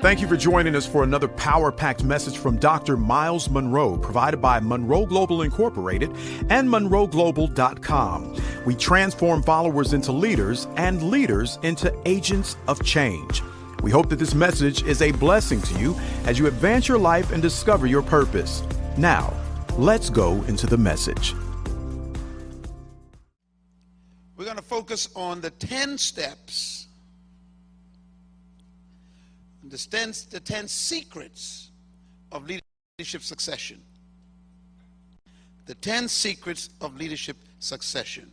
Thank you for joining us for another power-packed message from Dr. Myles Munroe, provided by Munroe Global Incorporated and MunroeGlobal.com. We transform followers into leaders and leaders into agents of change. We hope that this message is a blessing to you as you advance your life and discover your purpose. Now, let's go into the message. We're going to focus on the 10 steps, the 10 secrets of leadership succession. The 10 secrets of leadership succession.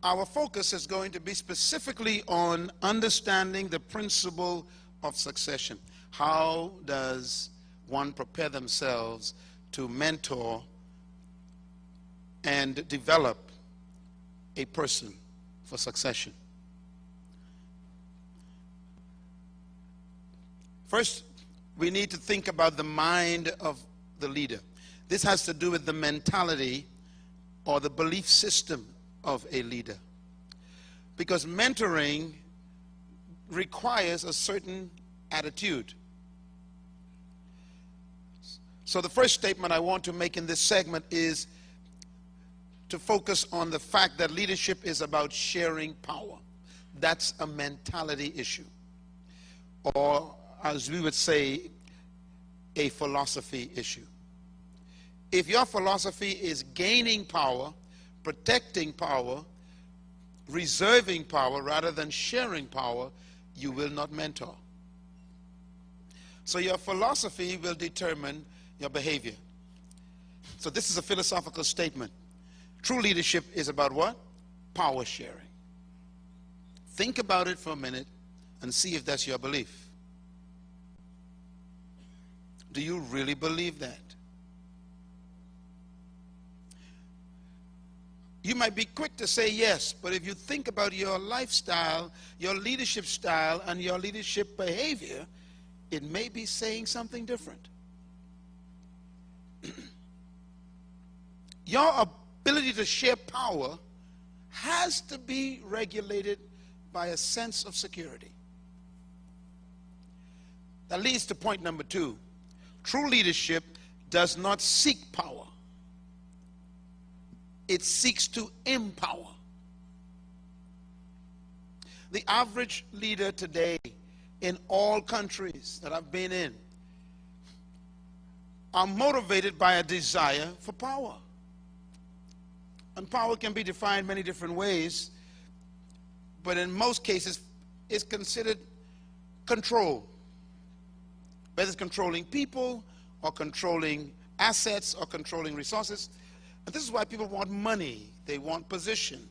Our focus is going to be specifically on understanding the principle of succession. How does one prepare themselves to mentor and develop a person for succession? First, we need to think about the mind of the leader. This has to do with the mentality or the belief system of a leader, because mentoring requires a certain attitude. So the first statement I want to make in this segment is to focus on the fact that leadership is about sharing power. That's a mentality issue, or as we would say, a philosophy issue. If your philosophy is gaining power, protecting power, reserving power rather than sharing power, you will not mentor. So your philosophy will determine your behavior. So this is a philosophical statement. True leadership is about what? Power sharing. Think about it for a minute and see if that's your belief. Do you really believe that? You might be quick to say yes, but if you think about your lifestyle, your leadership style, and your leadership behavior, it may be saying something different. Your ability to share power has to be regulated by a sense of security. That leads to point number 2. True leadership does not seek power. It seeks to empower. The average leader today in all countries that I've been in are motivated by a desire for power. And power can be defined many different ways, but in most cases it's considered control. Whether it's controlling people or controlling assets or controlling resources. And this is why people want money, they want position.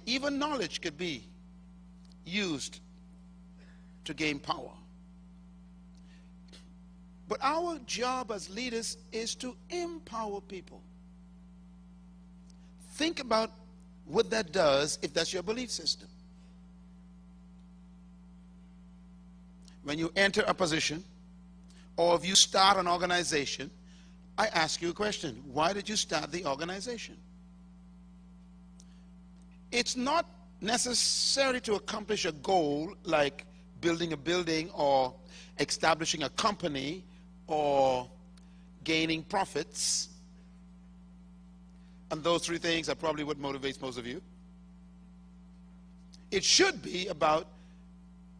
Even knowledge could be used to gain power. But our job as leaders is to empower people. Think about what that does if that's your belief system. When you enter a position, or if you start an organization, I ask you a question. Why did you start the organization? It's not necessary to accomplish a goal like building a building or establishing a company or gaining profits. And those 3 things are probably what motivates most of you. It should be about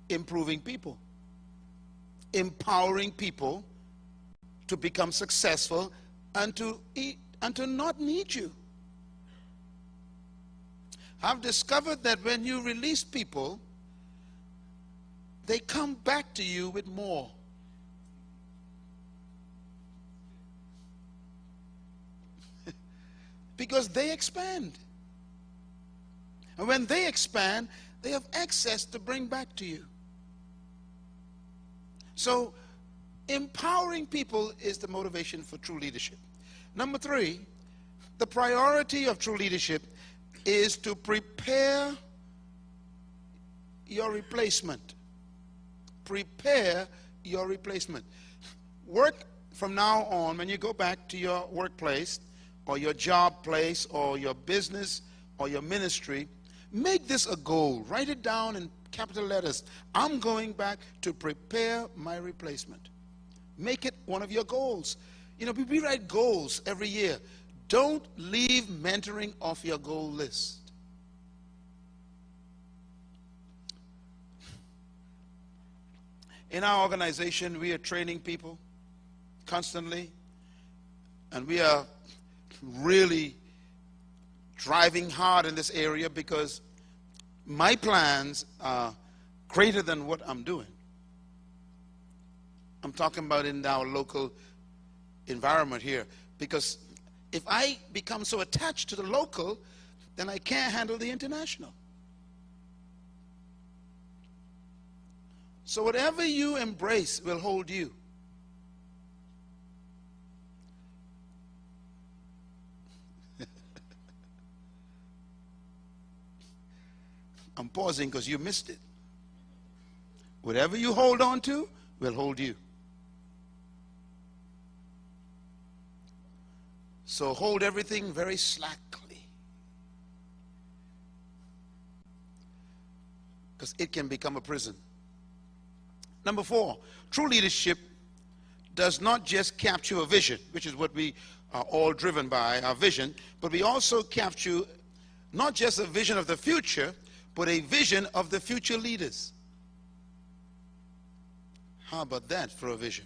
improving people, empowering people to become successful and to not need you. I've discovered that when you release people, they come back to you with more. Because they expand. And when they expand, they have access to bring back to you. So empowering people is the motivation for true leadership. Number 3, the priority of true leadership is to prepare your replacement. Prepare your replacement. Work from now on, when you go back to your workplace or your job place or your business or your ministry, make this a goal. Write it down in capital letters. I'm going back to prepare my replacement. Make it one of your goals. You know, we write goals every year. Don't leave mentoring off your goal list. In our organization, we are training people constantly, and we are really driving hard in this area because my plans are greater than what I'm doing. I'm talking about in our local environment here, because if I become so attached to the local, then I can't handle the international. So whatever you embrace will hold you. I'm pausing because you missed it. Whatever you hold on to will hold you. So hold everything very slackly, because it can become a prison. Number 4, true leadership does not just capture a vision, which is what we are all driven by, our vision, but we also capture not just a vision of the future, but a vision of the future leaders. How about that for a vision?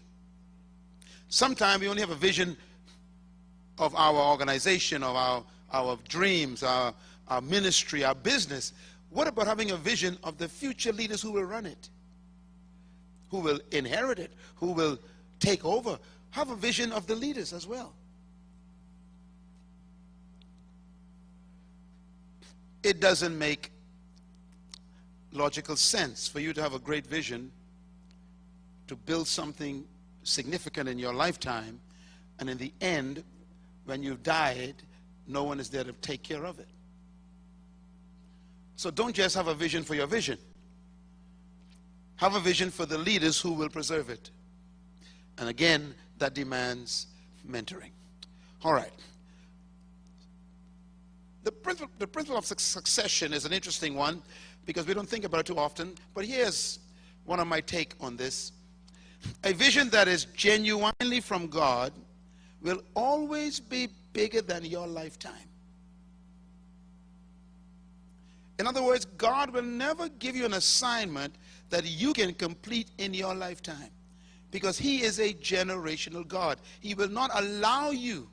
Sometimes we only have a vision of our organization, of our dreams, our ministry, our business. What about having a vision of the future leaders who will run it, who will inherit it, who will take over? Have a vision of the leaders as well. It doesn't make logical sense for you to have a great vision to build something significant in your lifetime, and in the end, when you've died, no one is there to take care of it. So don't just have a vision for your vision. Have a vision for the leaders who will preserve it. And again, that demands mentoring. All right. The principle of succession is an interesting one because we don't think about it too often. But here's one of my take on this. A vision that is genuinely from God will always be bigger than your lifetime. In other words, God will never give you an assignment that you can complete in your lifetime, because He is a generational God. He will not allow you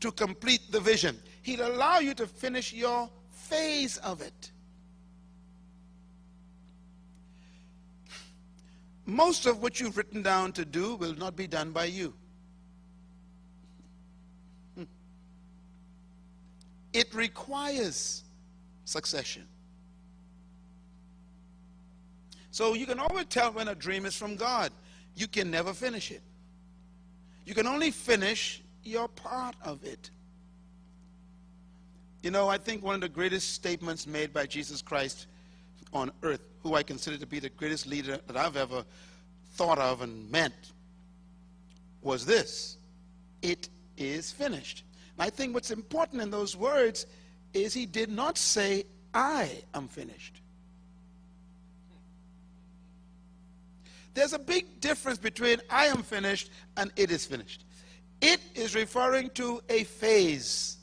to complete the vision. He'll allow you to finish your phase of it. Most of what you've written down to do will not be done by you. It requires succession. So you can always tell when a dream is from God. You can never finish it. You can only finish your part of it. You know, I think one of the greatest statements made by Jesus Christ on earth, who I consider to be the greatest leader that I've ever thought of and meant, was this: it is finished. And I think what's important in those words is He did not say, I am finished. There's a big difference between I am finished and it is finished. It is referring to a phase.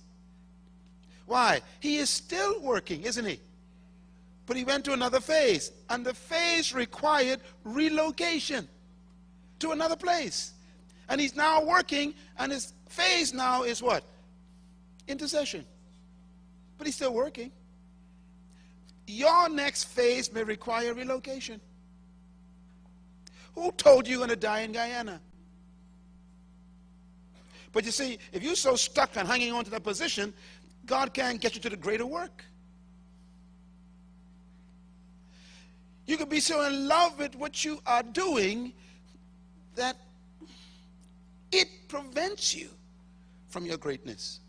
Why? He is still working, isn't he? But he went to another phase, and the phase required relocation to another place. And he's now working, and his phase now is what? Intercession. But he's still working. Your next phase may require relocation. Who told you you're going to die in Guyana? But you see, if you're so stuck on hanging on to that position, God can't get you to the greater work. You could be so in love with what you are doing that it prevents you from your greatness.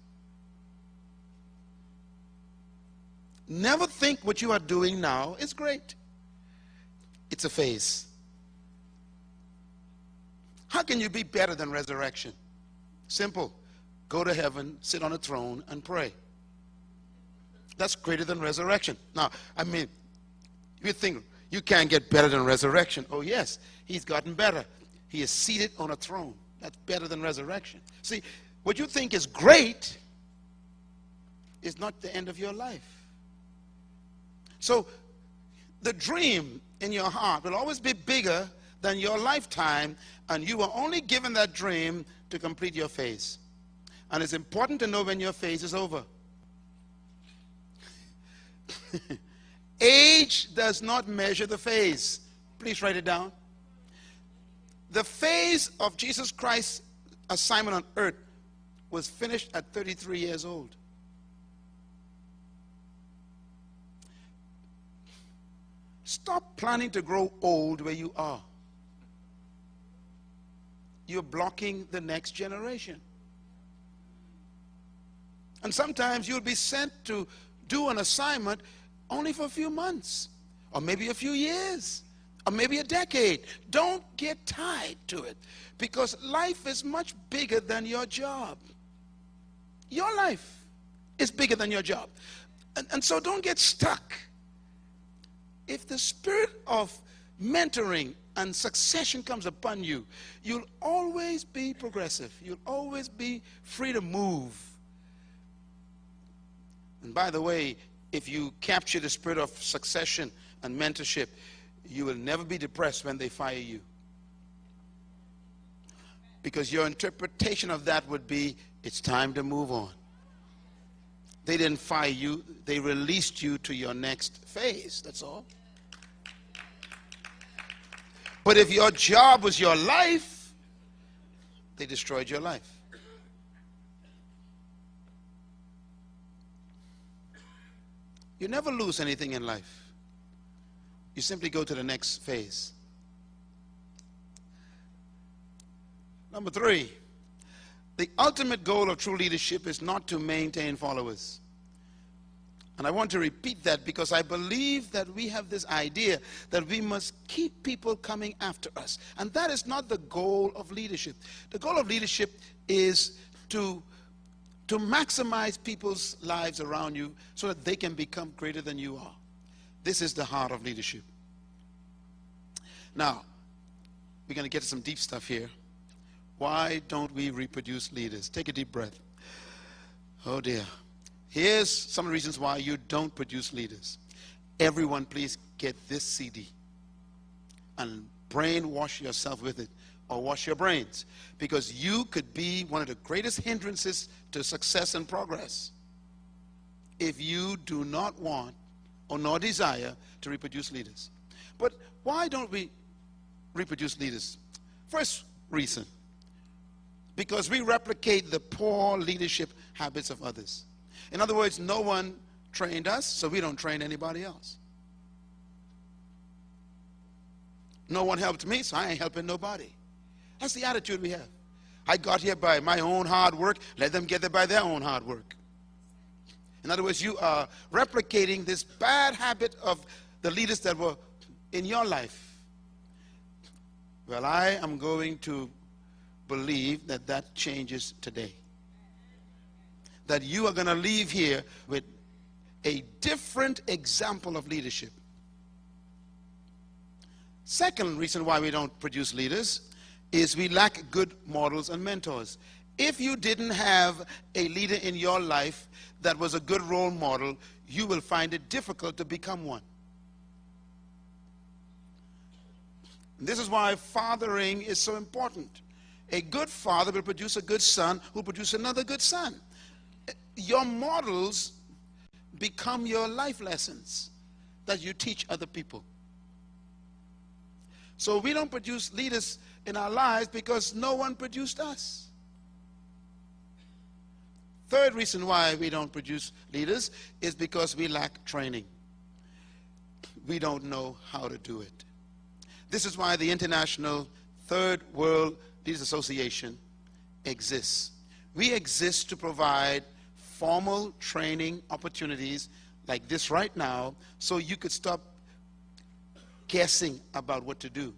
Never think what you are doing now is great. It's a phase. How can you be better than resurrection? Simple. Go to heaven, sit on a throne, and pray. That's greater than resurrection. Now, I mean, you think you can't get better than resurrection. Oh, yes, he's gotten better. He is seated on a throne. That's better than resurrection. See, what you think is great is not the end of your life. So, the dream in your heart will always be bigger than your lifetime, and you were only given that dream to complete your phase. And it's important to know when your phase is over. Age does not measure the phase. Please write it down. The phase of Jesus Christ's assignment on earth was finished at 33 years old. Stop planning to grow old where you are. You're blocking the next generation. And sometimes you'll be sent to do an assignment only for a few months, or maybe a few years, or maybe a decade. Don't get tied to it, because life is much bigger than your job. Your life is bigger than your job. And so don't get stuck. If the spirit of mentoring and succession comes upon you, you'll always be progressive. You'll always be free to move. And by the way, if you capture the spirit of succession and mentorship, you will never be depressed when they fire you. Because your interpretation of that would be, it's time to move on. They didn't fire you, they released you to your next phase, that's all. But if your job was your life, they destroyed your life. You never lose anything in life. You simply go to the next phase. Number 3, the ultimate goal of true leadership is not to maintain followers. And I want to repeat that, because I believe that we have this idea that we must keep people coming after us. And that is not the goal of leadership. The goal of leadership is to maximize people's lives around you so that they can become greater than you are. This is the heart of leadership. Now, we're going to get to some deep stuff here. Why don't we reproduce leaders? Take a deep breath. Oh dear. Here's some of the reasons why you don't produce leaders. Everyone, please get this CD and brainwash yourself with it, or wash your brains, because you could be one of the greatest hindrances to success and progress if you do not want or nor desire to reproduce leaders. But why don't we reproduce leaders? First reason, because we replicate the poor leadership habits of others. In other words, no one trained us, so we don't train anybody else. No one helped me, so I ain't helping nobody. That's the attitude we have. I got here by my own hard work, let them get there by their own hard work. In other words, you are replicating this bad habit of the leaders that were in your life. Well, I am going to believe that that changes today. That you are going to leave here with a different example of leadership. Second reason why we don't produce leaders is we lack good models and mentors. If you didn't have a leader in your life that was a good role model, you will find it difficult to become one. This is why fathering is so important. A good father will produce a good son who will produce another good son. Your models become your life lessons that you teach other people. So we don't produce leaders in our lives because no one produced us. Third reason why we don't produce leaders is because we lack training. We don't know how to do it. This is why the International Third World Leaders Association exists. We exist to provide formal training opportunities like this right now, so you could stop guessing about what to do.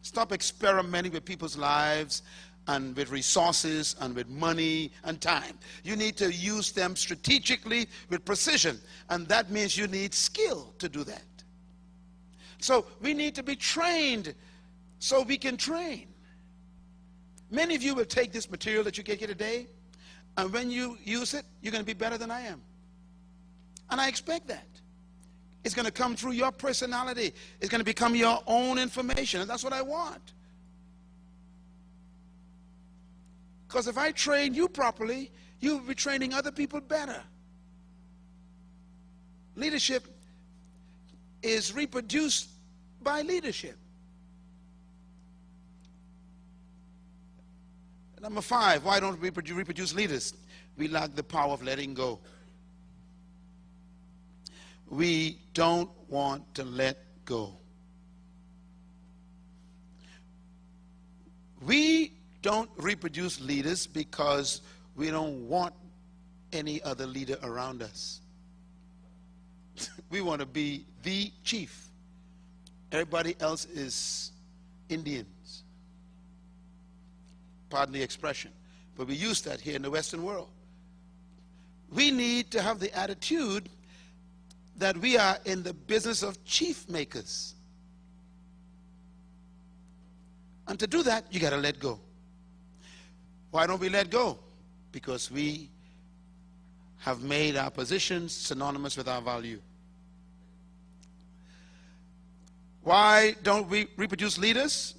Stop experimenting with people's lives and with resources and with money and time. You need to use them strategically with precision, and that means you need skill to do that. So we need to be trained so we can train. Many of you will take this material that you get here today, and when you use it, you're going to be better than I am. And I expect that. It's going to come through your personality. It's going to become your own information, and that's what I want. Because if I train you properly, you'll be training other people better. Leadership is reproduced by leadership. Number 5, why don't we reproduce leaders? We lack the power of letting go. We don't want to let go. We don't reproduce leaders because we don't want any other leader around us. We want to be the chief. Everybody else is Indians. Pardon the expression, but we use that here in the Western world. We need to have the attitude that we are in the business of chief makers. And to do that, you got to let go. Why don't we let go? Because we have made our positions synonymous with our value. Why don't we reproduce leaders?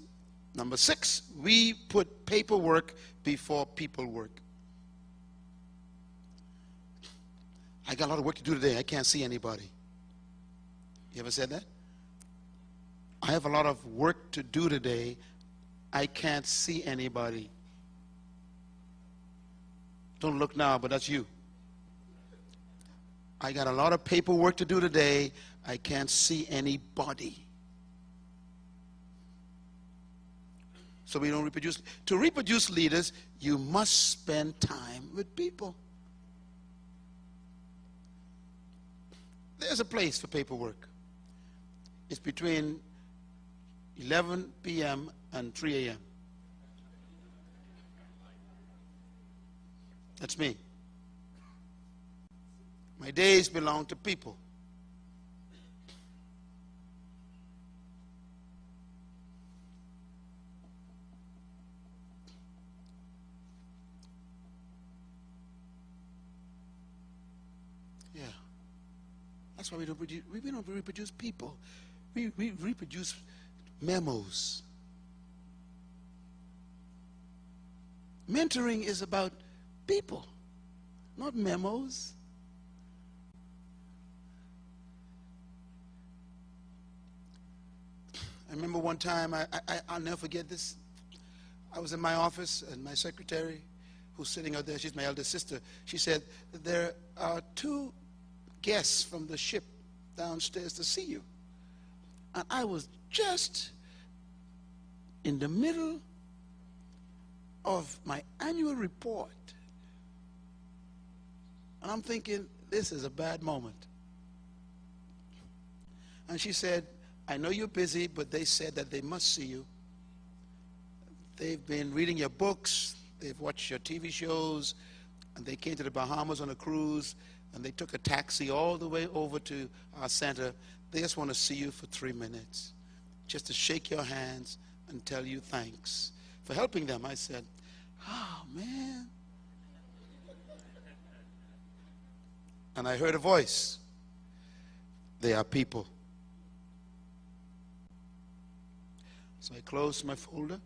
Number 6, we put paperwork before people work. I got a lot of work to do today. I can't see anybody. You ever said that? I have a lot of work to do today. I can't see anybody. Don't look now, but that's you. I got a lot of paperwork to do today. I can't see anybody. So we don't reproduce. To reproduce leaders, you must spend time with people. There's a place for paperwork. It's between 11 p.m. and 3 a.m. That's me. My days belong to people. Yeah. That's why we don't reproduce people. We reproduce memos. Mentoring is about people, not memos. I remember one time, I'll never forget this. I was in my office, and my secretary, who's sitting out there, she's my eldest sister, she said, there are 2 guests from the ship downstairs to see you. And I was just in the middle of my annual report. And I'm thinking, this is a bad moment. And she said, I know you're busy, but they said that they must see you. They've been reading your books, they've watched your TV shows, and they came to the Bahamas on a cruise, and they took a taxi all the way over to our center. They just want to see you for 3 minutes, just to shake your hands and tell you thanks for helping them. I said, oh, man. And I heard a voice. They are people. So I closed my folder,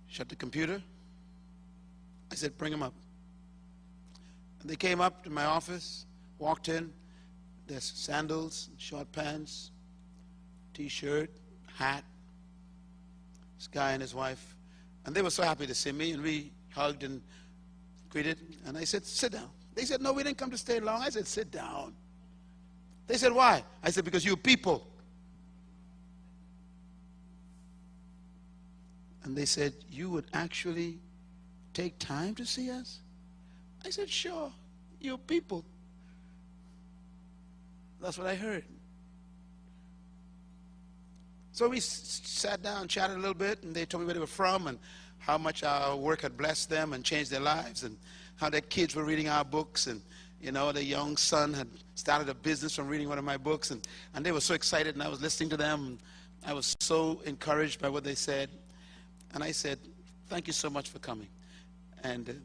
shut the computer. I said, bring them up. And they came up to my office, walked in. There's sandals, short pants, T-shirt, hat. This guy and his wife. And they were so happy to see me, and we hugged and greeted. And I said, sit down. They said, no, we didn't come to stay long. I said, sit down. They said, why? I said, because you're people. And they said, you would actually take time to see us? I said, sure, you're people. That's what I heard. So we sat down, chatted a little bit, and they told me where they were from and how much our work had blessed them and changed their lives, and how their kids were reading our books, and their young son had started a business from reading one of my books, and they were so excited, and I was listening to them, and I was so encouraged by what they said. And I said, thank you so much for coming. And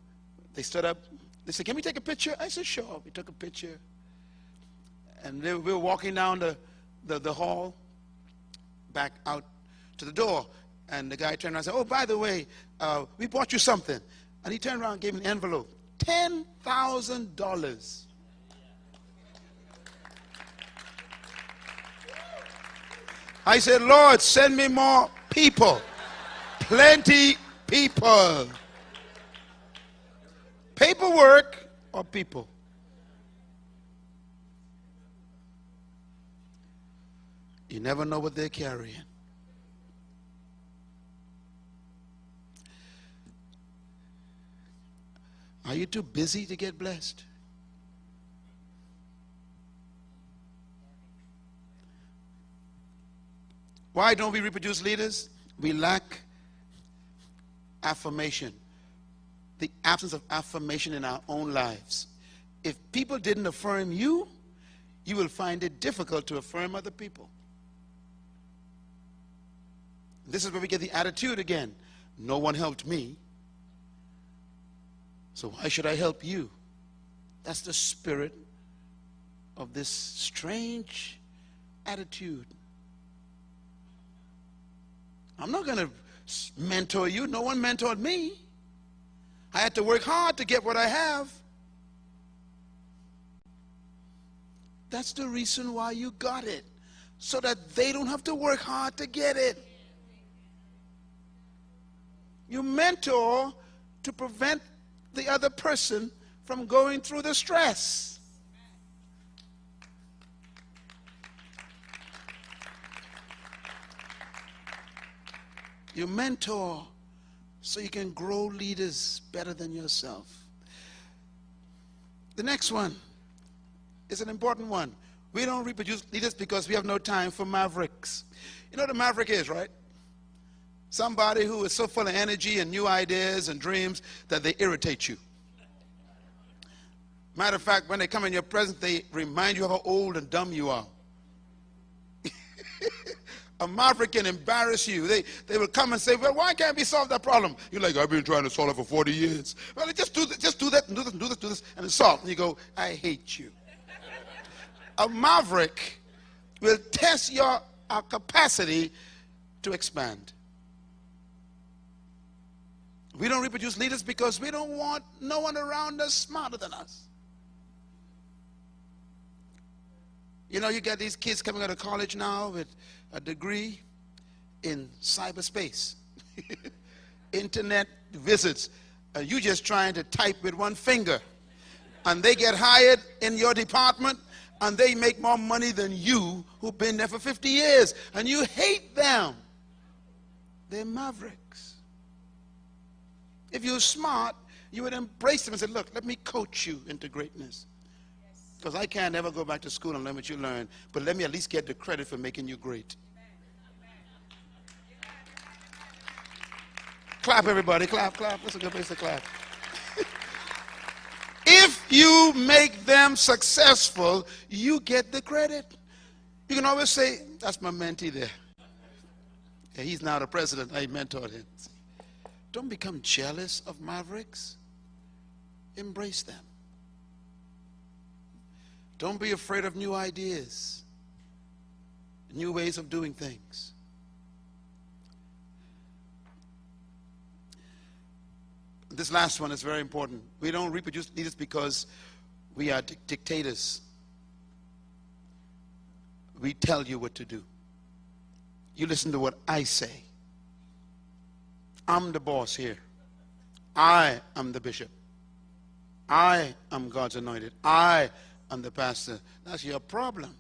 they stood up. They said, can we take a picture? I said, sure. We took a picture. And we were walking down the hall back out to the door. And the guy turned around and said, oh, by the way, we bought you something. And he turned around and gave me an envelope. $10,000. I said, Lord, send me more people. Plenty people. Paperwork or people? You never know what they're carrying. Are you too busy to get blessed? Why don't we reproduce leaders? We lack affirmation. The absence of affirmation in our own lives. If people didn't affirm you, you will find it difficult to affirm other people. This is where we get the attitude again. No one helped me, so why should I help you? That's the spirit of this strange attitude. I'm not going to mentor you. No one mentored me. I had to work hard to get what I have. That's the reason why you got it, so that they don't have to work hard to get it. You mentor to prevent the other person from going through the stress. You mentor so you can grow leaders better than yourself. The next one is an important one. We don't reproduce leaders because we have no time for mavericks. You know what a maverick is, right? Somebody who is so full of energy and new ideas and dreams that they irritate you. Matter of fact, when they come in your presence, they remind you of how old and dumb you are. A maverick can embarrass you. They will come and say, well, why can't we solve that problem? You're like, I've been trying to solve it for 40 years. Well, just do that, and do this, and do this, do this, and it's solved. And you go, I hate you. A maverick will test our capacity to expand. We don't reproduce leaders because we don't want no one around us smarter than us. You know, you got these kids coming out of college now with a degree in cyberspace, internet visits, and you just trying to type with one finger, and they get hired in your department, and they make more money than you who've been there for 50 years, and you hate them. They're mavericks. If you're smart, you would embrace them and say, look, let me coach you into greatness. Because I can't ever go back to school and learn what you learned, but let me at least get the credit for making you great. Clap, everybody. Clap, clap. That's a good place to clap. If you make them successful, you get the credit. You can always say, that's my mentee there. Yeah, he's now the president. I mentored him. Don't become jealous of mavericks. Embrace them. Don't be afraid of new ideas, new ways of doing things. This last one is very important. We don't reproduce leaders because we are dictators. We tell you what to do. You listen to what I say. I'm the boss here. I am the bishop. I am God's anointed. I am the pastor. That's your problem.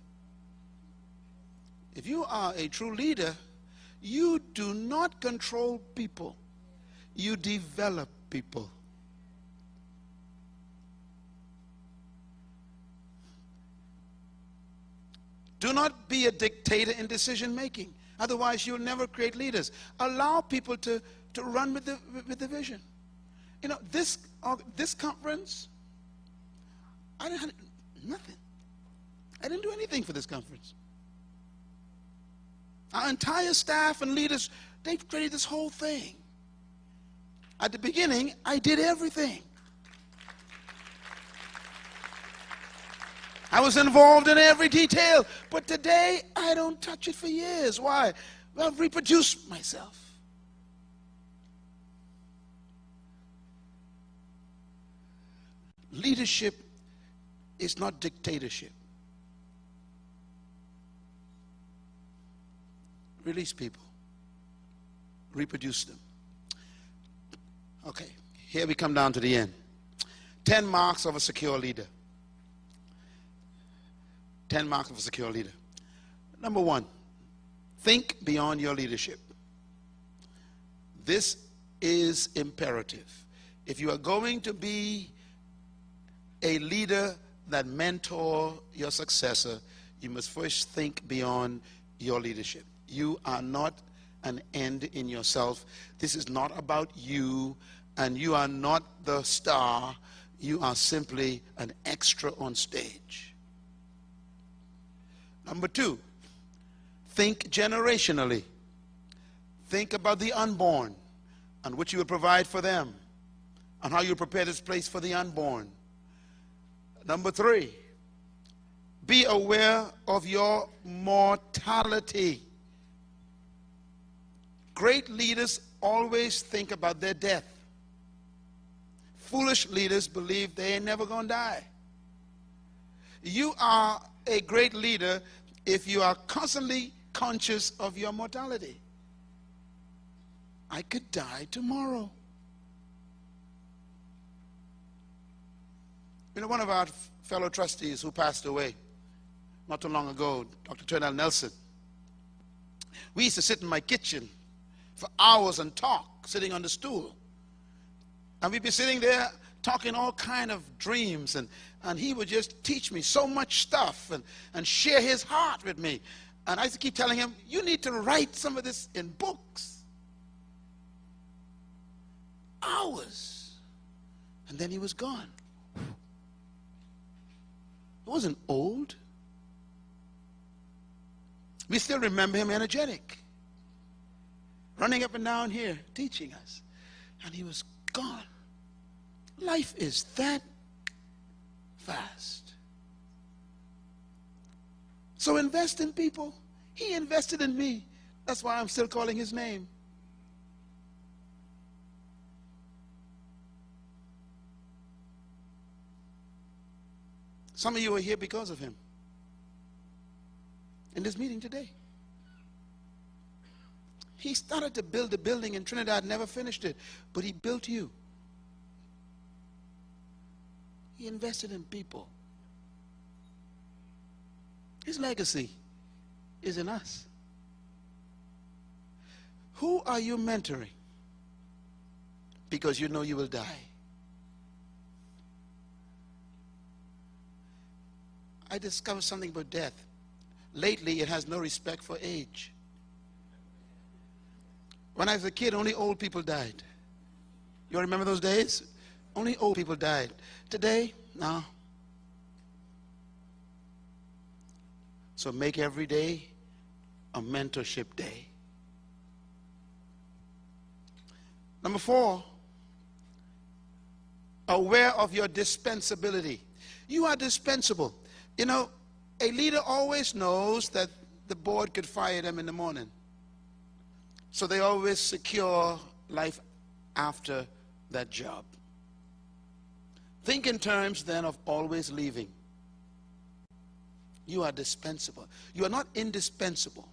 If you are a true leader, you do not control people. You develop people. Do not be a dictator in decision making. Otherwise, you'll never create leaders. Allow people to run with the vision. You know, this conference, I didn't have nothing. I didn't do anything for this conference. Our entire staff and leaders, they created this whole thing. At the beginning, I did everything. I was involved in every detail. But today, I don't touch it for years. Why? Well, I've reproduced myself. Leadership is not dictatorship. Release people. Reproduce them. Okay, here we come down to the end. 10 marks of a secure leader. 10 marks of a secure leader. Number 1, think beyond your leadership. This is imperative. If you are going to be a leader that mentor your successor, you must first think beyond your leadership. You are not an end in yourself. This is not about you, and you are not the star. You are simply an extra on stage. Number 2, think generationally. Think about the unborn and what you will provide for them and how you prepare this place for the unborn. Number 3, be aware of your mortality. Great leaders always think about their death. Foolish leaders believe they ain't never gonna die. You are a great leader if you are constantly conscious of your mortality. I could die tomorrow. You know, one of our fellow trustees who passed away not too long ago, Dr. Turnell Nelson, we used to sit in my kitchen for hours and talk, sitting on the stool. And we'd be sitting there talking all kind of dreams, and he would just teach me so much stuff and share his heart with me. And I used to keep telling him, you need to write some of this in books. Hours. And then he was gone. He wasn't old. We still remember him energetic, running up and down here, teaching us. And he was gone. Life is that fast. So invest in people. He invested in me. That's why I'm still calling his name. Some of you are here because of him. In this meeting today. He started to build a building in Trinidad, never finished it, but he built you. He invested in people. His legacy is in us. Who are you mentoring? Because you know you will die. I discovered something about death. Lately, it has no respect for age. When I was a kid, only old people died. You remember those days? Only old people died. Today, no. So make every day a mentorship day. Number 4, aware of your dispensability. You are dispensable. You know, a leader always knows that the board could fire them in the morning. So they always secure life after that job. Think in terms then of always leaving. You are dispensable. You are not indispensable.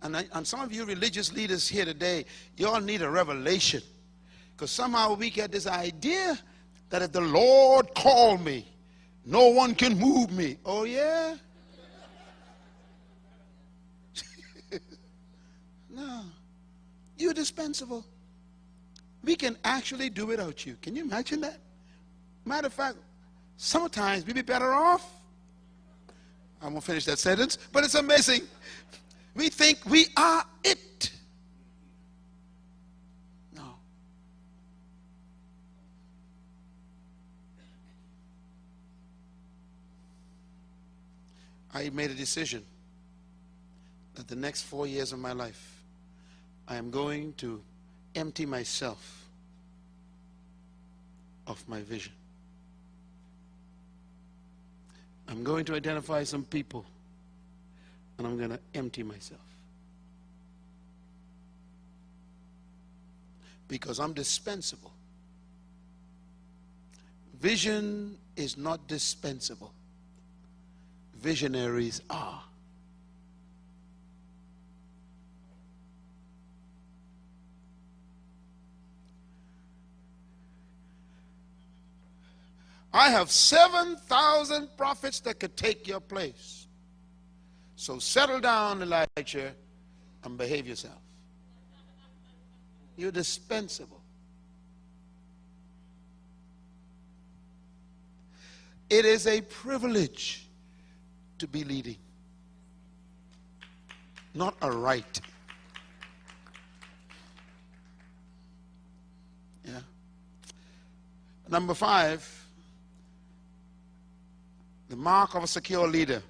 And some of you religious leaders here today, you all need a revelation. Because somehow we get this idea that if the Lord called me, no one can move me. Oh, yeah? No. You're dispensable. We can actually do without you. Can you imagine that? Matter of fact, sometimes we'd be better off. I won't finish that sentence, but it's amazing. We think we are it. No. I made a decision that the next 4 years of my life, I am going to empty myself of my vision. I'm going to identify some people, and I'm going to empty myself. Because I'm dispensable. Vision is not dispensable. Visionaries are. I have 7,000 prophets that could take your place. So settle down, Elijah, and behave yourself. You're dispensable. It is a privilege to be leading, not a right. Yeah. Number 5. The mark of a secure leader.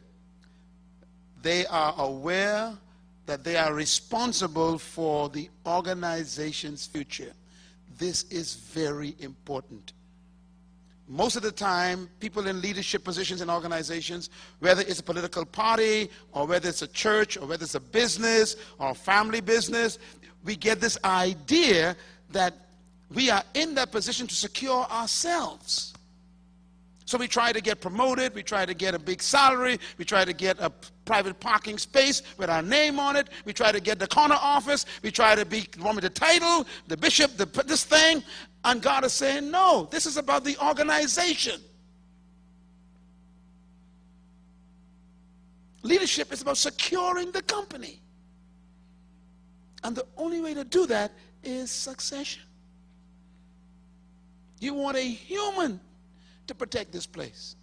They are aware that they are responsible for the organization's future. This is very important. Most of the time, people in leadership positions in organizations, whether it's a political party, or whether it's a church, or whether it's a business, or a family business, we get this idea that we are in that position to secure ourselves. So we try to get promoted, we try to get a big salary, we try to get a private parking space with our name on it, we try to get the corner office, we try to be one with the title, the bishop, this thing, and God is saying, no, this is about the organization. Leadership is about securing the company. And the only way to do that is succession. You want a human to protect this place.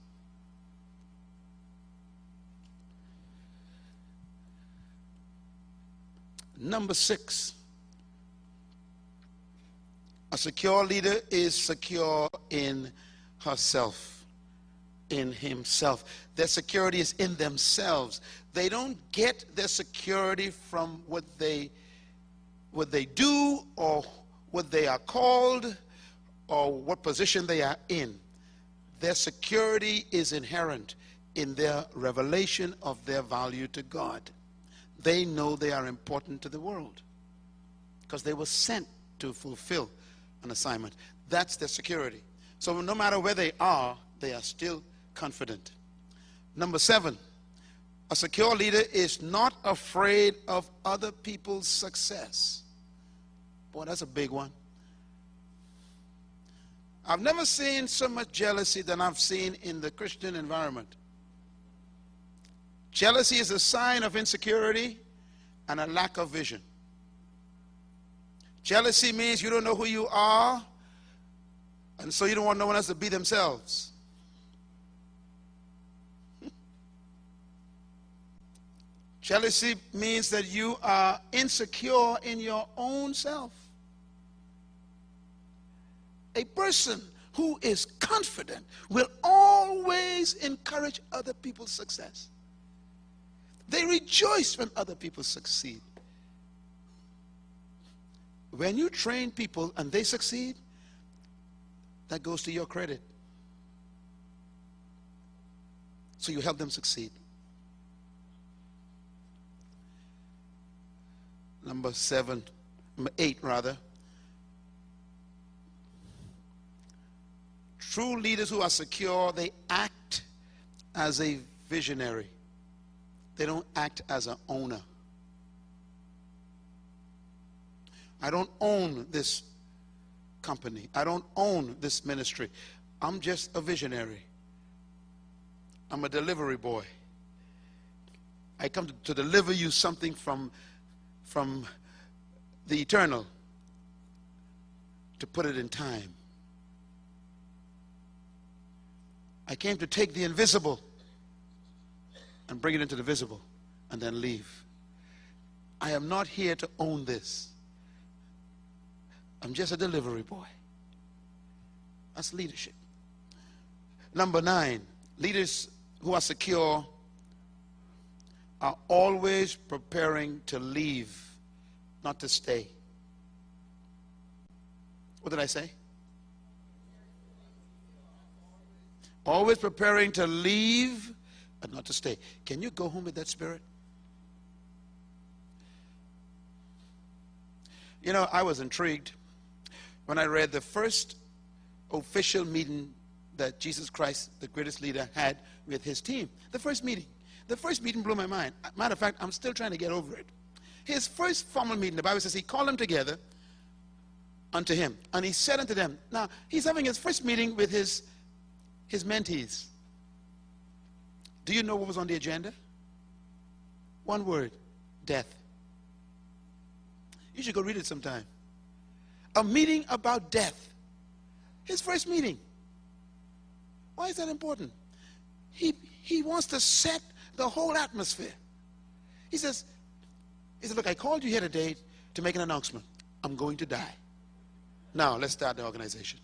Number 6, a secure leader is secure in herself, in himself. Their security is in themselves. They don't get their security from what they do, or what they are called, or what position they are in. Their security is inherent in their revelation of their value to God. They know they are important to the world because they were sent to fulfill an assignment. That's their security. So no matter where they are still confident. Number 7, a secure leader is not afraid of other people's success. Boy, that's a big one. I've never seen so much jealousy than I've seen in the Christian environment. Jealousy is a sign of insecurity and a lack of vision. Jealousy means you don't know who you are, and so you don't want no one else to be themselves. Jealousy means that you are insecure in your own self. A person who is confident will always encourage other people's success. They rejoice when other people succeed. When you train people and they succeed, that goes to your credit. So you help them succeed. Number 8 rather. True leaders who are secure, they act as a visionary. They don't act as an owner. I don't own this company. I don't own this ministry. I'm just a visionary. I'm a delivery boy. I come to deliver you something from the eternal, to put it in time. I came to take the invisible and bring it into the visible and then leave. I am not here to own this. I'm just a delivery boy. That's leadership. Number 9, leaders who are secure are always preparing to leave, not to stay. What did I say? Always preparing to leave, but not to stay. Can you go home with that spirit? You know, I was intrigued when I read the first official meeting that Jesus Christ, the greatest leader, had with his team. The first meeting blew my mind. Matter of fact, I'm still trying to get over it. His first formal meeting, the Bible says he called them together unto him, and he said unto them, now he's having his first meeting with his mentees. Do you know what was on the agenda? One word: death. You should go read it sometime. A meeting about death. His first meeting. Why is that important? He wants to set the whole atmosphere. He says, look, I called you here today to make an announcement. I'm going to die. Now, let's start the organization.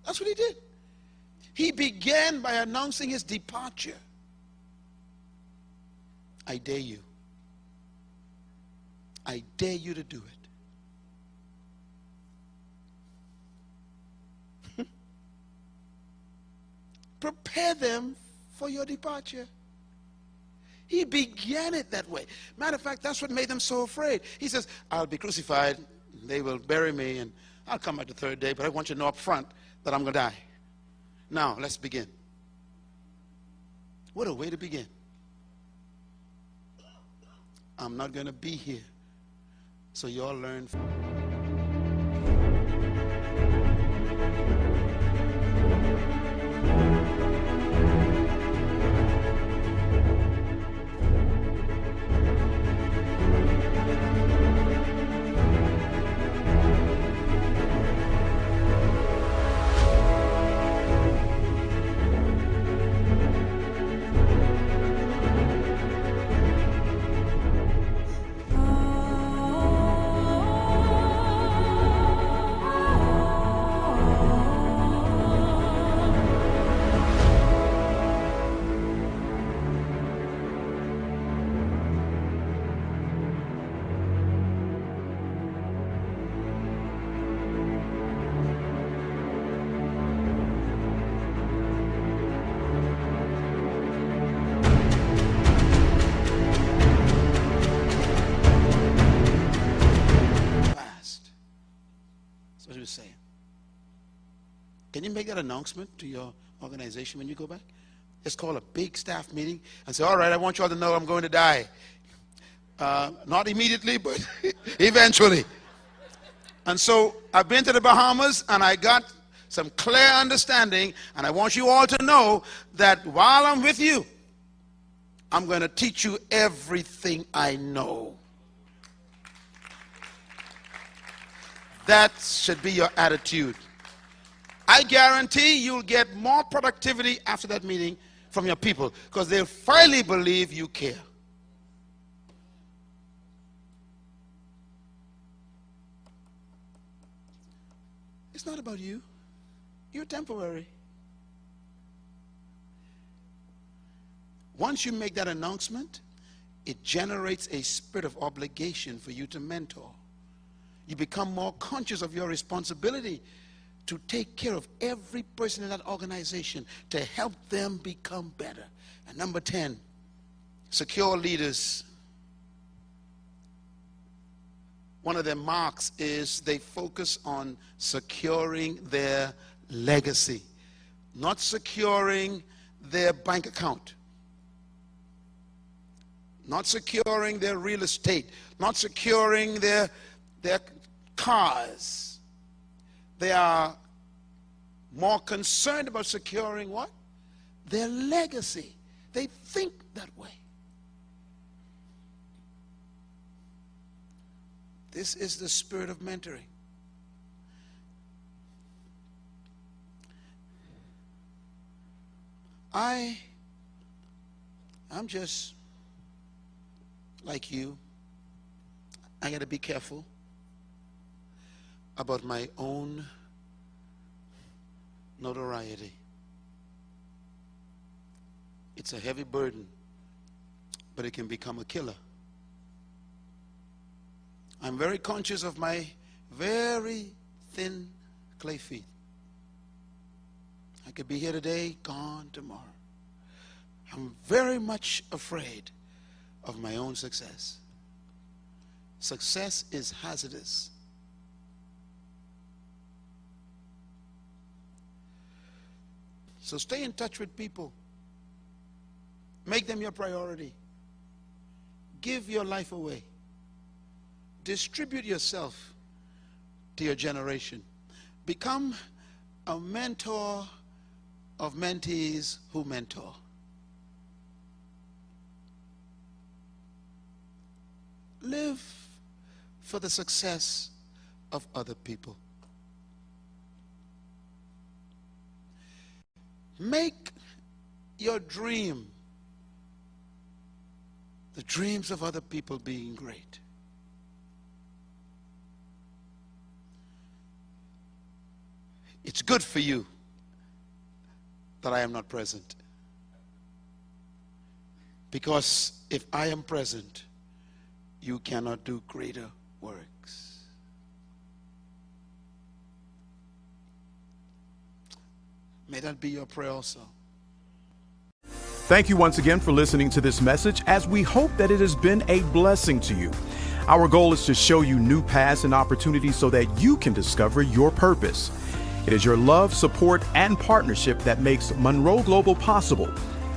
That's what he did. He began by announcing his departure. I dare you. I dare you to do it. Prepare them for your departure. He began it that way. Matter of fact, that's what made them so afraid. He says, I'll be crucified, they will bury me, and I'll come back the third day, but I want you to know up front that I'm going to die. Now, let's begin. What a way to begin. I'm not going to be here, so you all learn. Saying. Can you make that announcement to your organization when you go back? Just call a big staff meeting and say, all right, I want you all to know I'm going to die. Not immediately, but eventually. And so I've been to the Bahamas and I got some clear understanding, and I want you all to know that while I'm with you, I'm going to teach you everything I know. That should be your attitude. I guarantee you'll get more productivity after that meeting from your people, because they'll finally believe you care. It's not about you. You're temporary. Once you make that announcement, it generates a spirit of obligation for you to mentor. You become more conscious of your responsibility to take care of every person in that organization, to help them become better. And number 10, secure leaders. One of their marks is they focus on securing their legacy, not securing their bank account, not securing their real estate, not securing their cars. They are more concerned about securing what? Their legacy. They think that way. This is the spirit of mentoring. I'm just like you, I got to be careful about my own notoriety. It's a heavy burden, but it can become a killer. I'm very conscious of my very thin clay feet. I could be here today, gone tomorrow. I'm very much afraid of my own success. Success is hazardous. So stay in touch with people. Make them your priority. Give your life away. Distribute yourself to your generation. Become a mentor of mentees who mentor. Live for the success of other people. Make your dream the dreams of other people being great. It's good for you that I am not present. Because if I am present, you cannot do greater works. May that be your prayer also. Thank you once again for listening to this message, as we hope that it has been a blessing to you. Our goal is to show you new paths and opportunities so that you can discover your purpose. It is your love, support, and partnership that makes Munroe Global possible.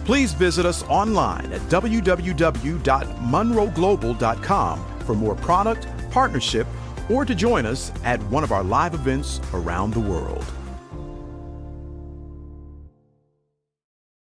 Please visit us online at www.munroeglobal.com for more product, partnership, or to join us at one of our live events around the world.